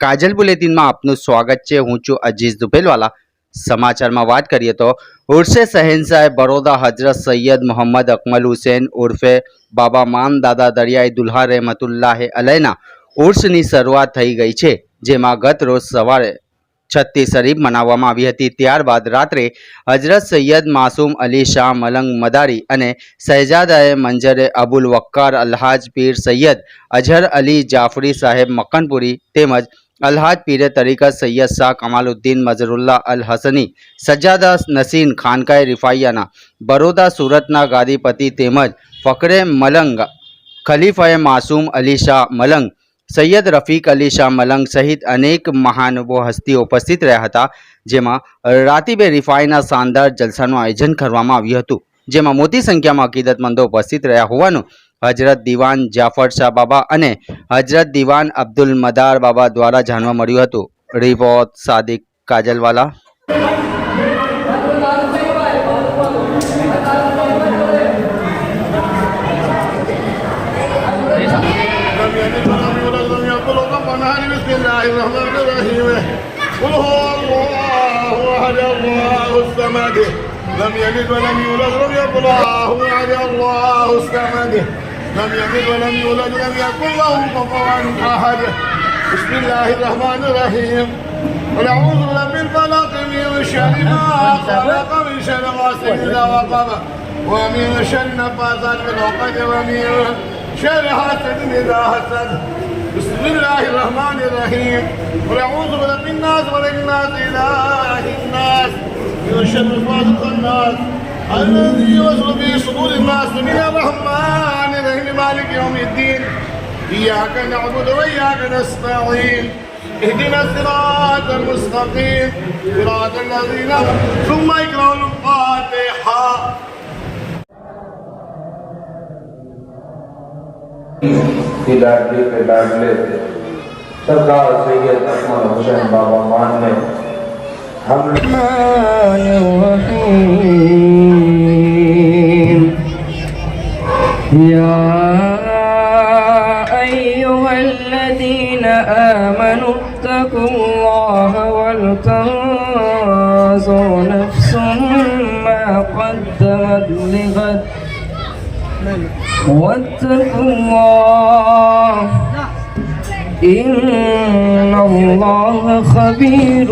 કાજલ બુલેટિનમાં આપનું સ્વાગત છે। હું છું અજીઝ દુપેલવાલા। સમાચારમાં વાત કરીએ તો ઉર્સે શહેનશાહ બરોડા હજરત સૈયદ મોહમ્મદ અકમલ હુસૈન ઉર્ફે બાબા માન દાદા દરિયાઈ દુલ્હા રહેમતુલ્લાહ અલૈના ઉર્સની શરૂઆત થઈ ગઈ છે, જેમાં ગત રોજ સવારે છત્તી શરીફ મનાવવામાં આવી હતી। ત્યારબાદ રાત્રે હજરત સૈયદ માસૂમ અલી શાહ મલંગ મદારી અને શહેજાદાએ મંજરે અબુલ વક્કાર અલ્હાજ પીર સૈયદ અઝહર અલી જાફરી સાહેબ મક્કનપુરી તેમજ અલ્હાજ પીરે તરીકત સૈયદ શાહ કમાલુદ્દીન મઝરુલ્લાહ અલ હસની સજ્જાદા નસીન ખાનકાએ રિફાઈયાના બરોડા સુરતના ગાદીપતિ તેમજ ફકરે મલંગ ખલીફાએ માસૂમ અલી શાહ મલંગ સૈયદ રફીક અલી શાહ મલંગ સહિત અનેક મહાનુભવો હસ્તીઓ ઉપસ્થિત રહ્યા હતા, જેમાં રાતીબે રિફાઈના શાનદાર જલસાનું આયોજન કરવામાં આવ્યું હતું, જેમાં મોટી સંખ્યામાં અકીદતમંદો ઉપસ્થિત રહ્યા હોવાનું હજરત દીવાન જાફર શાહ બાબા અને હજરત દીવાન અબ્દુલ મદાર બાબા દ્વારા જાણવા મળ્યું હતું। રિપોર્ટ સાદિક કાજલવાલા। لم يلد ولم يولد ولم يكن له احد الله الصمد لم يلد ولم يولد ولم يكن له كفوا احد بسم الله الرحمن الرحيم قل اعوذ برب الفلق من شر ما خلق من شر غاسق اذا وقب ومن شر النفاثات في العقد ومن شر حاسد اذا حسد بسم الله الرحمن الرحيم قل اعوذ برب الناس ملك الناس اله الناس من شر الوسواس الخناس الذي يوسوس في صدور الناس من الرحمن الرحيم مالك يوم الدين اياك نعبد واياك نستعين اهدنا الصراط المستقيم صراط الذين ثم اقرأوا الفاتحة کی لاڈلی کے لاڈلے سرکار سید اکمل حسین بابا مان نے الرحمن الرحيم يا أيها الذين آمنوا اتقوا الله ولتنظر نفس ما قدمت لغد واتقوا الله إن الله خبير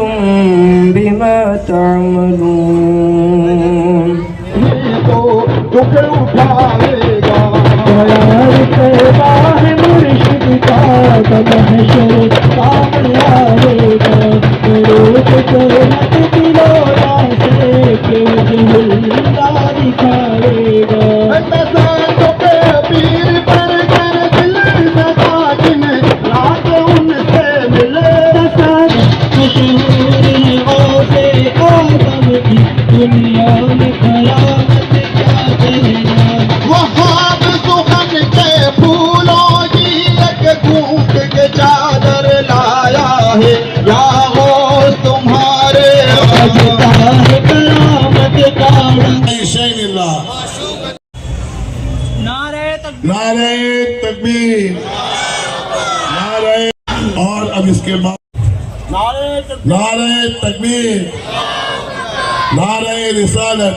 بما تعملون مرشد کا محشر دکھائے گا نعرہ تکبیر نعرہ اور اب اس کے بعد نعرہ تکبیر نعرہ رسالت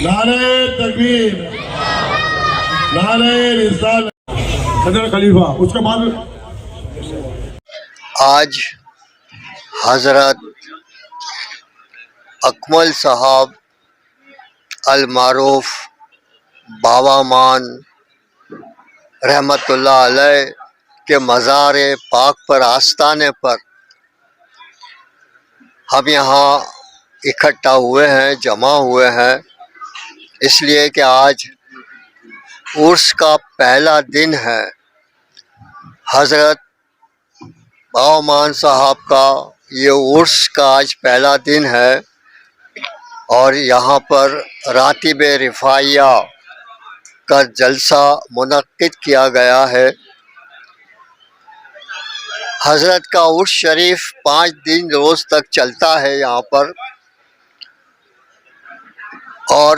نعرہ تکبیر نعرہ رسالت حضرت خلیفہ اس کے بعد آج حضرت اکمل صاحب المعروف بابا مان رحمت اللہ علیہ کے مزار پاک پر آستانے پر ہم یہاں اکٹھا ہوئے ہیں، جمع ہوئے ہیں، اس لیے کہ آج عرس کا پہلا دن ہے۔ حضرت بابا مان صاحب کا یہ عرس کا آج پہلا دن ہے اور یہاں پر راتب رفاعیہ کا جلسہ منعقد کیا گیا ہے۔ حضرت کا عرس شریف 5 دن روز تک چلتا ہے یہاں پر، اور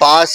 5